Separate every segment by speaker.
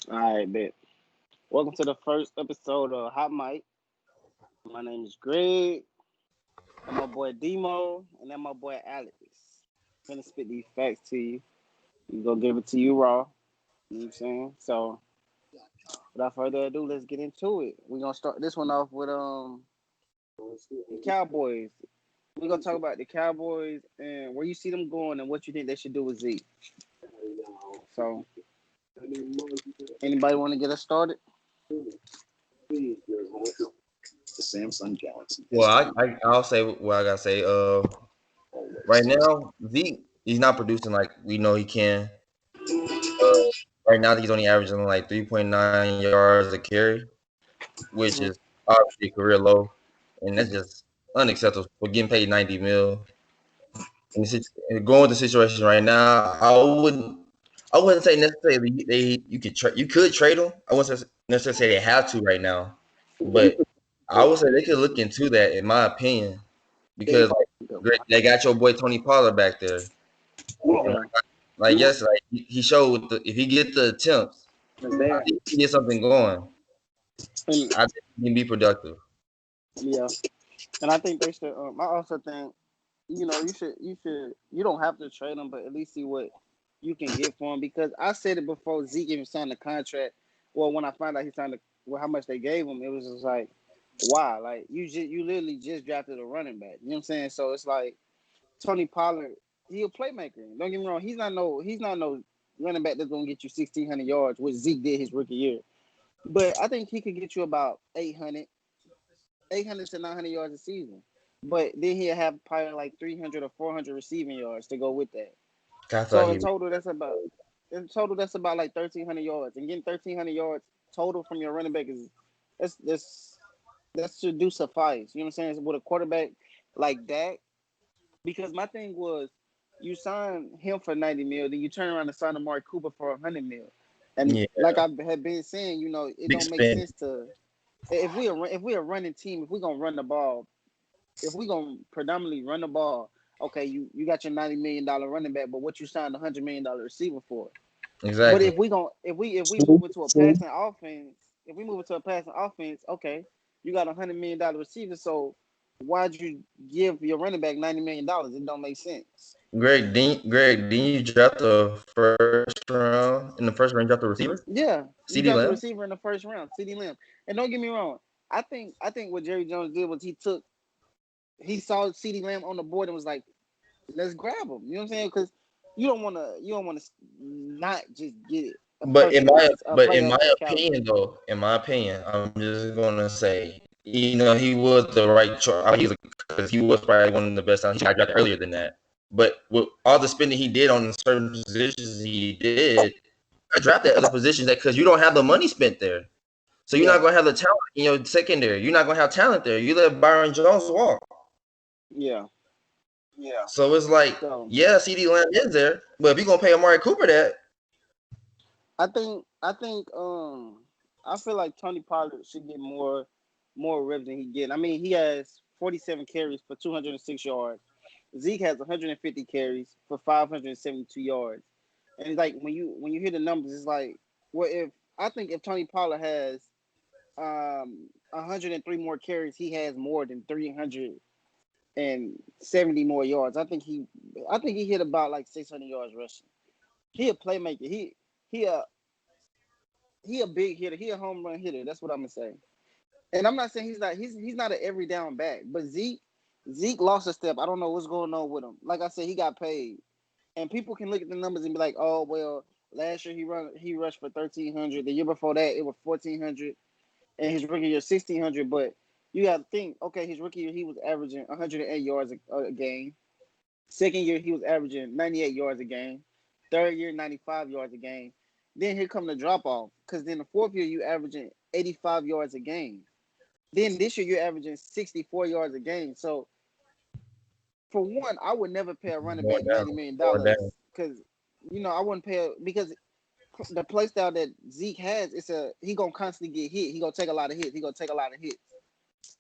Speaker 1: All right, bet. Welcome to the first episode of Hot Mike. My name is Greg. And my boy Demo, and then my boy Alex. Gonna spit these facts to you. We gonna give it to you raw. You know what I'm saying? So without further ado, let's get into it. We're gonna start this one off with the Cowboys. We're gonna talk about the Cowboys and where you see them going and what you think they should do with Zeke. So anybody want to get us started?
Speaker 2: The Samsung Galaxy.
Speaker 3: Well, I'll say what I gotta say. Right now, Zeke he's not producing like we know he can. Right now, he's only averaging like 3.9 yards a carry, which is
Speaker 1: Mm-hmm.
Speaker 3: obviously career low, and that's just unacceptable for getting paid 90 mil. Going with the situation right now, I wouldn't say necessarily you could trade him. I wouldn't necessarily say they have to right now, but I would say they could look into that in my opinion because they got your boy Tony Pollard back there. And
Speaker 1: Yeah.
Speaker 3: yes, like he showed if he get the attempts, I think he get something going.
Speaker 1: And
Speaker 3: I think he can be productive.
Speaker 1: yeah. And I think they should. I also think you don't have to trade him, but at least see what you can get for him. Because I said it before Zeke even signed the contract. Well, when I found out he signed well, how much they gave him, it was just like, wow, like you literally just drafted a running back. You know what I'm saying? So it's like Tony Pollard, he a playmaker. Don't get me wrong, he's not no running back that's gonna get you 1,600 yards, which Zeke did his rookie year. But I think he could get you about 800 to 900 yards a season. But then he'll have probably like 300 or 400 receiving yards to go with that.
Speaker 3: I
Speaker 1: So
Speaker 3: thought he
Speaker 1: in total that's about like 1,300 yards. And getting 1,300 yards total from your running back is that's that should do suffice. You know what I'm saying? With a quarterback like that, because my thing was you sign him for 90 mil, then you turn around and sign Amari Cooper for 100 mil. And
Speaker 3: yeah
Speaker 1: like I had been saying, it
Speaker 3: big
Speaker 1: don't make
Speaker 3: spin.
Speaker 1: sense to if we a running team, if we gonna run the ball, if we gonna predominantly run the ball, okay, you got your $90 million running back, but what you signed $100 million receiver for? But
Speaker 3: Exactly.
Speaker 1: if we move into a passing offense, if we move into a passing offense, okay, you got $100 million receiver, so why'd you give your running back $90 million? It don't make sense.
Speaker 3: Greg, didn't you draft the first round? In the first round, you draft the receiver,
Speaker 1: Yeah,
Speaker 3: CD
Speaker 1: you
Speaker 3: Lamb.
Speaker 1: got the receiver in the first round, CD Lamb. And don't get me wrong, I think what Jerry Jones did was he saw CD Lamb on the board and was like, let's grab him. You know what I'm saying? Because you don't want to not just get a
Speaker 3: But
Speaker 1: person a player
Speaker 3: in
Speaker 1: of
Speaker 3: my
Speaker 1: his caliber.
Speaker 3: opinion, though, in my opinion, I'm just gonna say, he was the right choice. I mean, because he was probably one of the best. He got drafted earlier than that. But with all the spending he did on certain positions, he did. I drafted other positions that because you don't have the money spent there, so you're
Speaker 1: Yeah,
Speaker 3: not gonna have the talent in your secondary. You're not gonna have talent there. You let Byron Jones walk.
Speaker 1: yeah.
Speaker 3: So it's like,
Speaker 1: So
Speaker 3: yeah, CD Lamb is there, but if you're gonna pay Amari Cooper that,
Speaker 1: I think I feel like Tony Pollard should get more reps than he get. I mean, he has 47 carries for 206 yards. Zeke has 150 carries for 572 yards. And it's like when you hear the numbers, it's like, well, if I think if Tony Pollard has 103 more carries, he has more than 370 more yards. I think he hit about like 600 yards rushing. He a playmaker. He a he a big hitter. He a home run hitter. That's what I'm gonna say. And I'm not saying he's not an every down back, but Zeke lost a step. I don't know what's going on with him. Like I said, he got paid, and people can look at the numbers and be like, oh well, last year he rushed for 1,300. The year before that it was 1,400, and his rookie year 1,600. But you got to think, okay, his rookie year he was averaging 108 yards a game. Second year he was averaging 98 yards a game. Third year 95 yards a game. Then here come the drop off because then the fourth year you averaging 85 yards a game. Then this year you're averaging 64 yards a game. So for one, I would never pay a running
Speaker 3: going
Speaker 1: back
Speaker 3: down, going
Speaker 1: $90 million
Speaker 3: down.
Speaker 1: because I wouldn't pay because the play style that Zeke has, he gonna constantly get hit. He gonna take a lot of hits. He gonna take a lot of hits.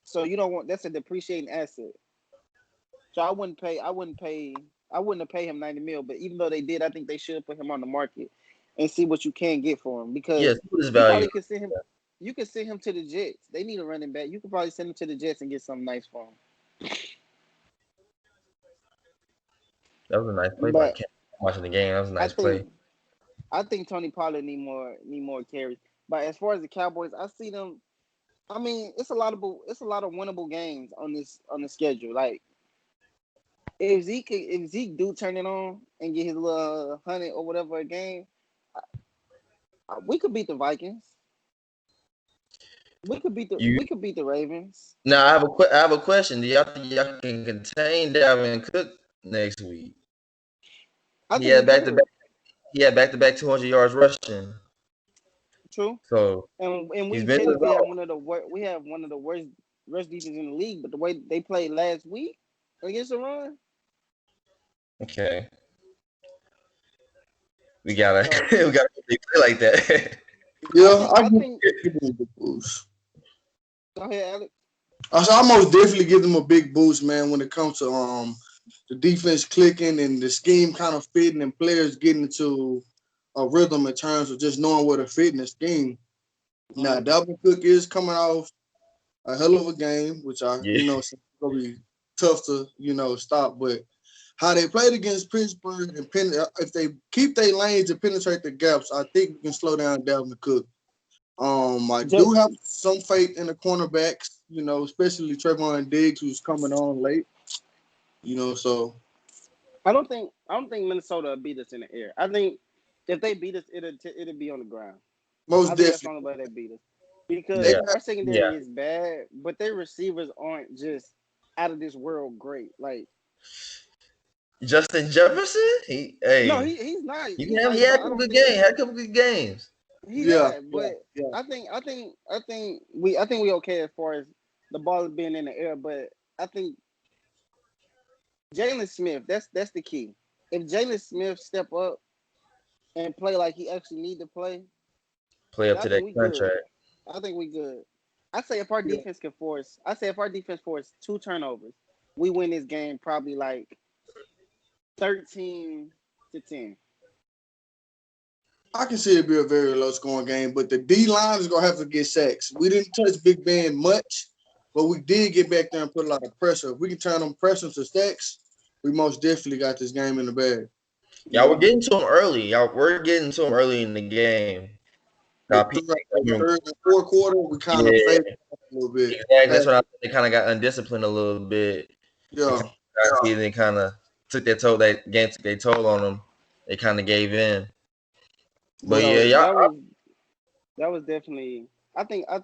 Speaker 1: So you don't want that's a depreciating asset. So I wouldn't have paid him 90 mil, but even though they did, I think they should put him on the market. and see what you can get for him because
Speaker 3: Yes, who is
Speaker 1: you
Speaker 3: value?
Speaker 1: probably could send him. You could send him to the Jets. They need a running back. You could probably send him to the Jets and get something nice for him.
Speaker 3: That was a nice play by
Speaker 1: But
Speaker 3: Cam. Watching the game, that was a
Speaker 1: I
Speaker 3: nice play.
Speaker 1: think I think Tony Pollard need more carries. But as far as the Cowboys, I see them. I mean, it's a lot of winnable games on the schedule. Like if Zeke do turn it on and get his little 100 or whatever a game, we could beat the Vikings. We could beat the
Speaker 3: You
Speaker 1: we could beat the Ravens.
Speaker 3: now, I have a question. Do y'all think y'all can contain Dalvin Cook next week?
Speaker 1: I
Speaker 3: He
Speaker 1: think we
Speaker 3: had back to back.
Speaker 1: could.
Speaker 3: He had back to back 200 yards rushing.
Speaker 1: True.
Speaker 3: So
Speaker 1: And
Speaker 3: he's
Speaker 1: we
Speaker 3: been
Speaker 1: technically have
Speaker 3: involved.
Speaker 1: one of the worst rush defense in the league. But the way they played last week against the run,
Speaker 3: Okay, we gotta
Speaker 1: so
Speaker 3: we gotta play like that.
Speaker 1: I
Speaker 2: Yeah,
Speaker 1: think
Speaker 2: I
Speaker 1: I think.
Speaker 2: give them a big boost.
Speaker 1: Go ahead, Alex.
Speaker 2: I most definitely give them a big boost, man, when it comes to the defense clicking and the scheme kind of fitting and players getting into a rhythm in terms of just knowing where to fit in the scheme. Now,
Speaker 1: Mm.
Speaker 2: Dalvin Cook is coming off a hell of a game, which
Speaker 3: Yeah,
Speaker 2: it's gonna be tough to stop. But how they played against Pittsburgh and if they keep their lanes and penetrate the gaps, I think we can slow down Dalvin Cook. I do
Speaker 1: Just,
Speaker 2: have some faith in the cornerbacks, especially Trevon Diggs, who's coming on late. So
Speaker 1: I don't think Minnesota will beat us in the air. I think if they beat us, it'll be on the ground.
Speaker 2: most
Speaker 1: I think that's the
Speaker 2: definitely
Speaker 1: only way they beat us
Speaker 2: they
Speaker 1: because
Speaker 3: yeah,
Speaker 2: got
Speaker 1: our
Speaker 3: yeah.
Speaker 1: secondary is bad, but their receivers aren't just out of this world great. Like
Speaker 3: Justin Jefferson. He
Speaker 1: no,
Speaker 3: hey,
Speaker 1: he's not.
Speaker 3: he
Speaker 1: He's
Speaker 3: had, he
Speaker 1: nice,
Speaker 3: had
Speaker 1: but
Speaker 3: a
Speaker 1: I
Speaker 3: couple
Speaker 1: don't
Speaker 3: good
Speaker 1: think
Speaker 3: games. Had a couple good games.
Speaker 1: he
Speaker 2: yeah,
Speaker 1: had.
Speaker 2: yeah,
Speaker 1: But
Speaker 2: yeah.
Speaker 1: I think we okay as far as the ball being in the air. But I think Jalen Smith. That's the key. If Jalen Smith step up and play like he actually need to play,
Speaker 3: Play
Speaker 1: then
Speaker 3: up
Speaker 1: I
Speaker 3: to
Speaker 1: think
Speaker 3: that
Speaker 1: we good.
Speaker 3: contract.
Speaker 1: I think we good. I say if our defense force 2 turnovers, we win this game probably like 13-10.
Speaker 2: I can see it be a very low scoring game, but the D line is gonna have to get sacks. We didn't touch Big Ben much, but we did get back there and put a lot of pressure. If we can turn them pressure to sacks, we most definitely got this game in the bag.
Speaker 3: Y'all were
Speaker 1: Yeah.
Speaker 3: getting to him early. Y'all were getting to him early in the game. Now,
Speaker 2: But
Speaker 3: people,
Speaker 2: throughout the third and fourth quarter, we kind of
Speaker 3: yeah,
Speaker 2: faded off a little bit.
Speaker 3: exactly. That's what I think. They kind of got undisciplined a little bit. They
Speaker 2: Yeah.
Speaker 3: kind of they kind of took their toll. That game took their toll on them. They kind of gave in. But
Speaker 2: But
Speaker 3: yeah,
Speaker 1: So
Speaker 3: y'all.
Speaker 1: that was definitely. I think I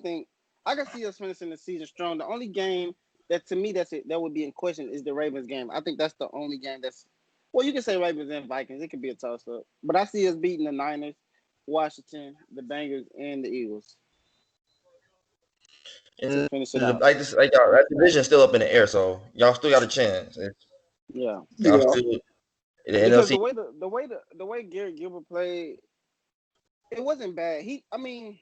Speaker 1: can see us finishing the season strong. The only game that to me that would be in question is the Ravens game. I think that's the only game that's. Well, you can say Ravens and Vikings. It could be a toss up, but I see us beating the Niners, Washington, the Bengals, and the Eagles to
Speaker 3: And
Speaker 1: finish it out.
Speaker 3: like this, like y'all, that division's still up in the air, so y'all still got a chance.
Speaker 1: Yeah,
Speaker 3: Y'all
Speaker 2: yeah,
Speaker 3: still the
Speaker 1: because
Speaker 3: NFC.
Speaker 1: the way Garrett Gilbert played, it wasn't bad. I mean,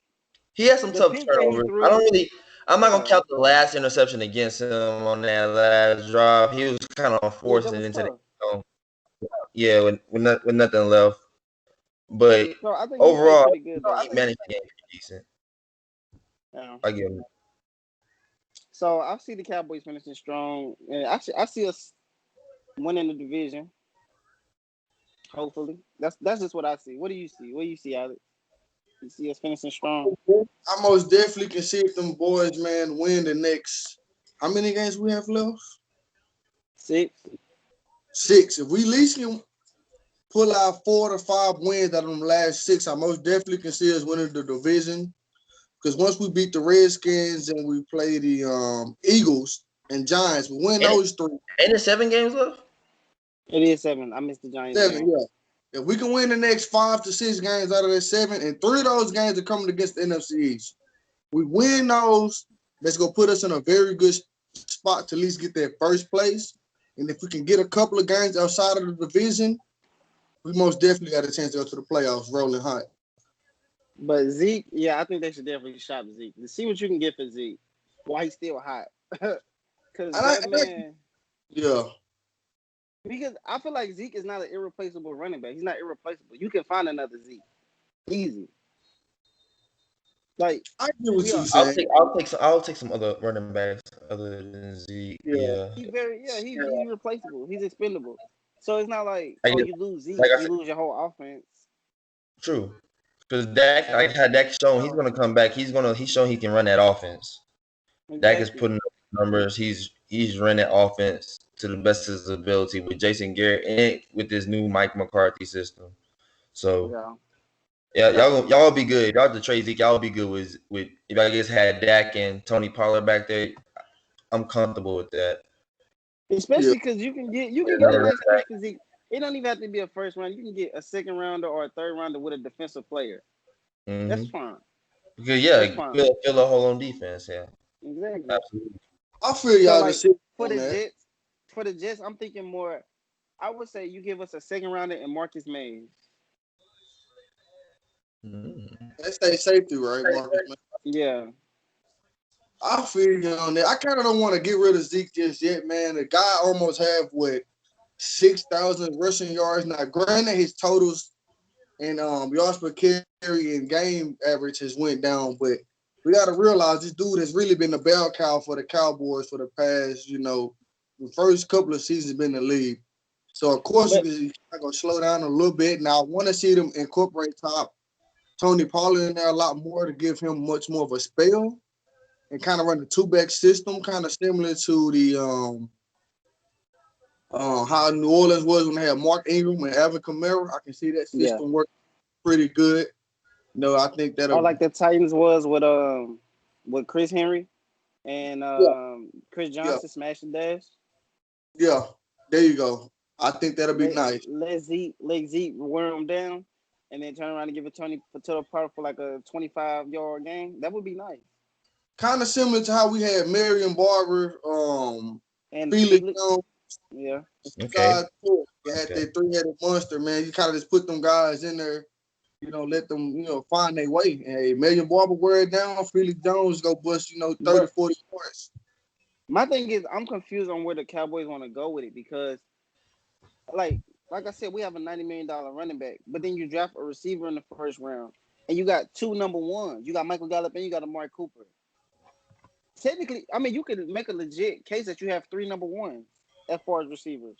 Speaker 3: He had some
Speaker 1: the
Speaker 3: tough
Speaker 1: pick that he
Speaker 3: turnovers. I don't
Speaker 1: threw,
Speaker 3: really. I'm not gonna
Speaker 1: yeah,
Speaker 3: count the last interception against him on that last drive. He was kind of
Speaker 1: that
Speaker 3: forcing it
Speaker 1: was
Speaker 3: into the
Speaker 1: tough.
Speaker 3: yeah, with nothing left. But
Speaker 1: So I think he played
Speaker 3: overall,
Speaker 1: pretty good though.
Speaker 3: he managed the game pretty decent.
Speaker 1: Yeah.
Speaker 3: I give him.
Speaker 1: So I see the Cowboys finishing strong, and actually I see us winning the division. Hopefully, that's just what I see. What do you see? What do you see, Alex? You see us finishing strong.
Speaker 2: I most definitely can see if them boys, man, win the next. How many games we have left?
Speaker 1: 6.
Speaker 2: 6. If we at least can pull out 4 to 5 wins out of them last 6, I most definitely can see us winning the division. Because once we beat the Redskins and we play the Eagles and Giants, we win
Speaker 3: Ain't it,
Speaker 2: those 3.
Speaker 3: ain't it 7 games left?
Speaker 1: It is 7. I missed the Giants
Speaker 2: 7,
Speaker 1: game.
Speaker 2: yeah. If we can win the next 5 to 6 games out of that 7, and 3 of those games are coming against the NFC East, we win those. That's gonna put us in a very good spot to at least get that first place. And if we can get a couple of games outside of the division, we most definitely got a chance to go to the playoffs rolling hot.
Speaker 1: But Zeke, yeah, I think they should definitely shop Zeke to see what you can get for Zeke while he's still hot. Because
Speaker 2: And
Speaker 1: that man,
Speaker 2: yeah,
Speaker 1: because I feel like Zeke is not an irreplaceable running back. He's not irreplaceable. You can find another Zeke. Easy. Like
Speaker 2: I get what
Speaker 1: we
Speaker 2: you
Speaker 1: are.
Speaker 2: saying.
Speaker 3: I'll take some other running backs other than Zeke.
Speaker 2: Yeah.
Speaker 3: Yeah,
Speaker 1: He's replaceable. He's expendable. So it's not like,
Speaker 3: I
Speaker 1: oh,
Speaker 3: guess,
Speaker 1: you lose Zeke,
Speaker 3: like I
Speaker 1: you
Speaker 3: said,
Speaker 1: lose your whole offense.
Speaker 3: true. Because Dak, like how Dak shown, he's gonna come back. He's shown he can run that offense. Dak is
Speaker 1: Exactly.
Speaker 3: putting up numbers. He's running that offense to the best of his ability with Jason Garrett and with this new Mike McCarthy system. So
Speaker 1: Yeah.
Speaker 3: yeah,
Speaker 1: Definitely.
Speaker 3: y'all be good. Y'all to trade Zeke, y'all be good with if I guess had Dak and Tony Pollard back there. I'm comfortable with that.
Speaker 2: Yeah.
Speaker 1: Especially because you can get a
Speaker 3: Another running
Speaker 1: nice piece
Speaker 3: back.
Speaker 1: for Zeke. It don't even have to be a first round. You can get a second rounder or a third rounder with a defensive player. That's
Speaker 3: Mm-hmm.
Speaker 1: fine.
Speaker 3: Because
Speaker 1: That's
Speaker 3: yeah,
Speaker 1: fine.
Speaker 3: fill a hole on defense. Yeah,
Speaker 1: Exactly.
Speaker 3: absolutely.
Speaker 2: I feel
Speaker 1: So
Speaker 2: y'all
Speaker 1: like
Speaker 2: just sit
Speaker 1: for
Speaker 2: on
Speaker 1: the
Speaker 2: that.
Speaker 1: Jets, I'm thinking more. I would say you give us a second rounder and Marcus Mays.
Speaker 3: Mm-hmm.
Speaker 2: That's their safety, right, Marcus?
Speaker 1: Yeah.
Speaker 2: I feel you on that. I kind of don't want to get rid of Zeke just yet, man. The guy almost have what 6,000 rushing yards. Now, granted, his totals and yards per carry and game average has went down, but we got to realize this dude has really been the bell cow for the Cowboys for the past, the first couple of seasons been in the league. So of course
Speaker 1: But
Speaker 2: you're gonna slow down a little bit. Now I want to see them incorporate top Tony Pollard in there a lot more to give him much more of a spell and kind of run the two-back system, kind of similar to the how New Orleans was when they had Mark Ingram and Alvin Kamara. I can see that
Speaker 1: yeah.
Speaker 2: system work pretty good. No, I think
Speaker 1: Or
Speaker 2: that'll
Speaker 1: like the Titans was with Chris Henry and
Speaker 2: yeah,
Speaker 1: Chris
Speaker 2: yeah,
Speaker 1: Johnson smash and dash.
Speaker 2: yeah. There you go. I think that'll be
Speaker 1: Let
Speaker 2: nice.
Speaker 1: let Zeke wear him down, and then turn around and give it Tony to the part for like a 25-yard game. That would be nice.
Speaker 2: Kind of similar to how we had Marion Barber,
Speaker 1: And
Speaker 2: Felix
Speaker 1: Felix,
Speaker 2: Jones,
Speaker 1: yeah.
Speaker 3: Okay,
Speaker 2: guys. You had
Speaker 3: okay.
Speaker 2: that three-headed monster, man. You kind of just put them guys in there, let them, find their way. And hey, Marion Barber wear it down. Felix Jones go bust, 30,
Speaker 1: But
Speaker 2: 40 points.
Speaker 1: my thing is, I'm confused on where the Cowboys want to go with it because, like, like I said, we have a $90 million running back, but then you draft a receiver in the first round, and you got two number ones. You got Michael Gallup and you got Amari Cooper. Technically, I mean, you could make a legit case that you have three number ones as far as receivers.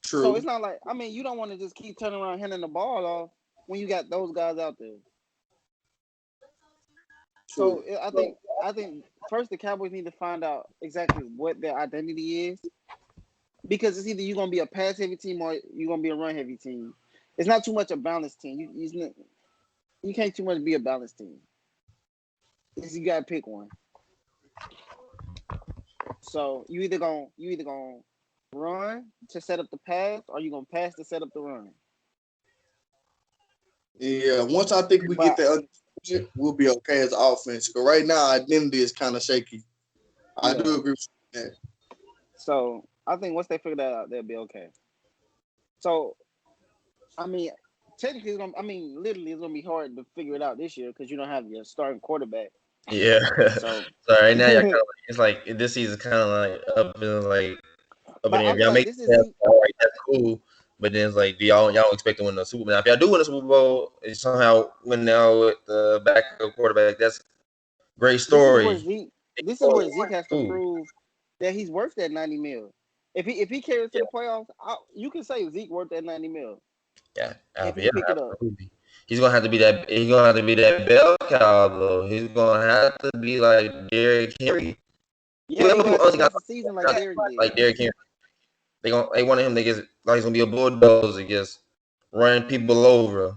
Speaker 1: So it's
Speaker 2: True.
Speaker 1: not like, I mean, you don't want to just keep turning around handing the ball off when you got those guys out there.
Speaker 2: True.
Speaker 1: So I think first the Cowboys need to find out exactly what their identity is, because it's either you're gonna be a pass heavy team or you're gonna be a run heavy team. It's not too much a balanced team. You can't too much be a balanced team. You gotta pick one. So you either gonna run to set up the pass, or you gonna pass to set up the run.
Speaker 2: Yeah, once I think we get
Speaker 1: But
Speaker 2: that understood, we'll be okay as an offense. Because right now, identity is kind of shaky. I
Speaker 1: yeah,
Speaker 2: do agree with that.
Speaker 1: so I think once they figure that out, they'll be okay. So I mean, technically, literally, it's gonna be hard to figure it out this year because you don't have your starting quarterback.
Speaker 3: Yeah.
Speaker 1: So,
Speaker 3: So right now, y'all kind
Speaker 1: but
Speaker 3: of it's like this season kind of like up in the
Speaker 1: I
Speaker 3: air. If
Speaker 1: feel
Speaker 3: y'all
Speaker 1: like
Speaker 3: make
Speaker 1: this is
Speaker 3: it,
Speaker 1: Zeke.
Speaker 3: all right, that's cool. But then it's like, do y'all expect to win the Super Bowl? Now, if y'all do win the Super Bowl, and somehow win now with the backup quarterback, that's great
Speaker 1: This is where
Speaker 3: story.
Speaker 1: Zeke. This is where Zeke has to
Speaker 3: Cool.
Speaker 1: prove that he's worth that 90 mil. If he carries to the playoffs, you can say Zeke worth that 90 mil
Speaker 3: Yeah,
Speaker 1: if he
Speaker 3: yeah,
Speaker 1: pick it up.
Speaker 3: absolutely. He's gonna have to be that. He's gonna have to be that bell cow though. He's gonna have to be like Derrick Henry.
Speaker 1: Yeah,
Speaker 3: People
Speaker 1: he gonna have to
Speaker 3: honestly got
Speaker 1: finish the season like Derek did.
Speaker 3: like Derrick Henry. They wanted him to get like he's gonna be a bulldozer, just running people over.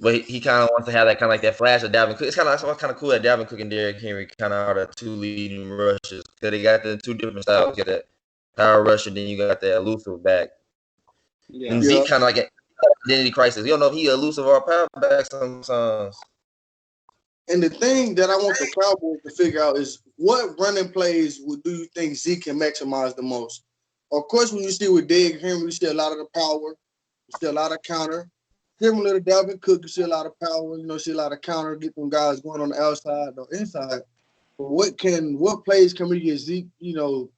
Speaker 3: But he kind of wants to have that kind of like that flash of Dalvin Cook. It's kind of cool that Dalvin Cook and Derrick Henry kind of are the two leading rushers because they got the two different styles. You got that power rusher, then you got that elusive back.
Speaker 1: Yeah,
Speaker 3: And
Speaker 2: Yeah.
Speaker 3: Zeke kind of like an identity crisis. You don't know if he elusive or a power back sometimes.
Speaker 2: And the thing that I want the Cowboys to figure out is what running plays do you think Zeke can maximize the most? Of course, when you see with Derrick Henry, you see a lot of the power, you see a lot of counter. Similar to Dalvin Cook, you see a lot of power, see a lot of counter, get them guys going on the outside or inside. But what plays can we get Zeke, to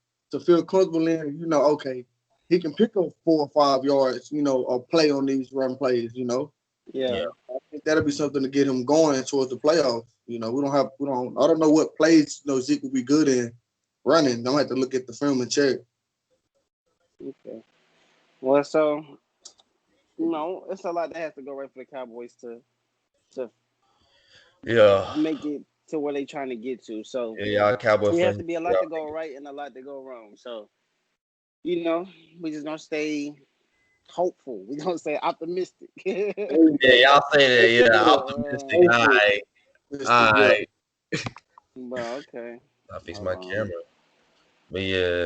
Speaker 2: feel comfortable in? Okay, he can pick up 4 or 5 yards, or play on these run plays,
Speaker 1: Yeah.
Speaker 2: I think that'll be something to get him going towards the playoffs. I don't know what plays, Zeke will be good in running. I'm gonna have to look at the film and check.
Speaker 1: Okay. Well, so it's a lot that has to go right for the Cowboys to
Speaker 3: Yeah.
Speaker 1: make it to where they trying to get to. So
Speaker 3: Yeah, Cowboy
Speaker 1: it has
Speaker 3: fans.
Speaker 1: to be a lot to go right and a lot to go wrong. So we just gonna stay hopeful. We gonna stay optimistic.
Speaker 3: Yeah, y'all say that. Yeah, optimistic. All
Speaker 2: Hopefully.
Speaker 3: right. All
Speaker 2: Yeah.
Speaker 3: right.
Speaker 1: Well, okay.
Speaker 3: I fix
Speaker 1: Hold
Speaker 3: my
Speaker 1: on.
Speaker 3: camera. But yeah.